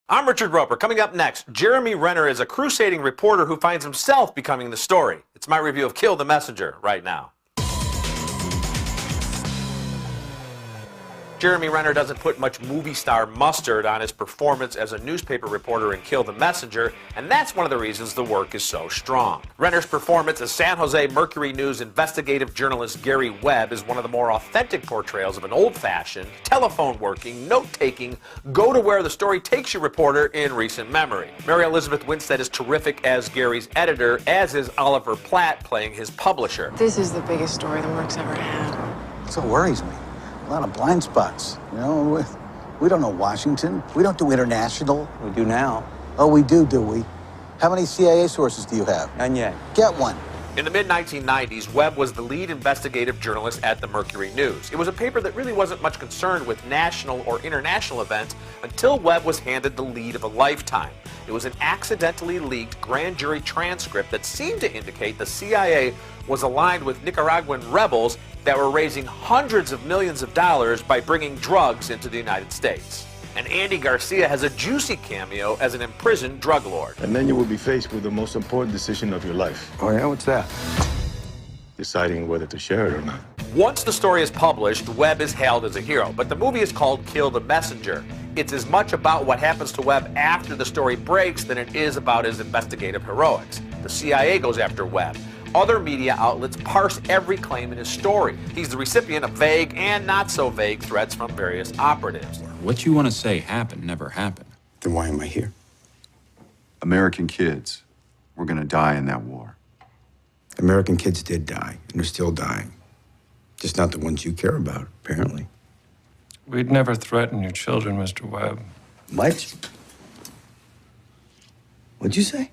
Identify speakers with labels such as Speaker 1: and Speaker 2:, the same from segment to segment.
Speaker 1: I'm Richard Roeper. Coming up next, Jeremy Renner is a crusading reporter who finds himself becoming the story. It's my review of Kill the Messenger right now. Jeremy Renner doesn't put much movie star mustard on his performance as a newspaper reporter in Kill the Messenger, and that's one of the reasons the work is so strong. Renner's performance as San Jose Mercury News investigative journalist Gary Webb is one of the more authentic portrayals of an old-fashioned, telephone-working, note-taking, go-to-where-the-story-takes-you reporter in recent memory. Mary Elizabeth Winstead is terrific as Gary's editor, as is Oliver Platt playing his publisher.
Speaker 2: This is the biggest story the Merc's ever had.
Speaker 3: That's what worries me. A lot of blind spots, you know. We don't know Washington. We don't do international.
Speaker 4: We do now.
Speaker 3: Oh, we do we? How many CIA sources do you have?
Speaker 4: None yet.
Speaker 3: Get one.
Speaker 1: In the mid-1990s, Webb was the lead investigative journalist at the Mercury News. It was a paper that really wasn't much concerned with national or international events until Webb was handed the lead of a lifetime. It was an accidentally leaked grand jury transcript that seemed to indicate the CIA was aligned with Nicaraguan rebels that were raising hundreds of millions of dollars by bringing drugs into the United States. And Andy Garcia has a juicy cameo as an imprisoned drug lord.
Speaker 5: And then you will be faced with the most important decision of your life.
Speaker 4: Oh, yeah? What's that?
Speaker 5: Deciding whether to share it or not.
Speaker 1: Once the story is published, Webb is hailed as a hero, but the movie is called Kill the Messenger. It's as much about what happens to Webb after the story breaks than it is about his investigative heroics. The CIA goes after Webb. Other media outlets parse every claim in his story. He's the recipient of vague and not so vague threats from various operatives.
Speaker 6: What you want to say happened never happened.
Speaker 4: Then why am I here?
Speaker 7: American kids were going to die in that war.
Speaker 4: American kids did die, and they're still dying. Just not the ones you care about, apparently.
Speaker 8: We'd never threaten your children, Mr. Webb.
Speaker 4: What? What'd you say?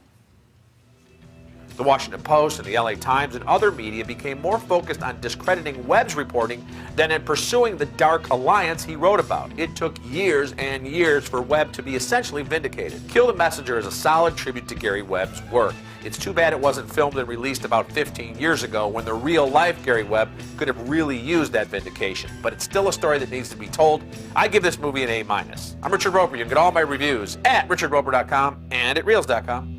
Speaker 1: The Washington Post and the LA Times and other media became more focused on discrediting Webb's reporting than in pursuing the dark alliance he wrote about. It took years and years for Webb to be essentially vindicated. Kill the Messenger is a solid tribute to Gary Webb's work. It's too bad it wasn't filmed and released about 15 years ago when the real-life Gary Webb could have really used that vindication. But it's still a story that needs to be told. I give this movie an A-. I'm Richard Roeper. You can get all my reviews at richardroeper.com and at reels.com.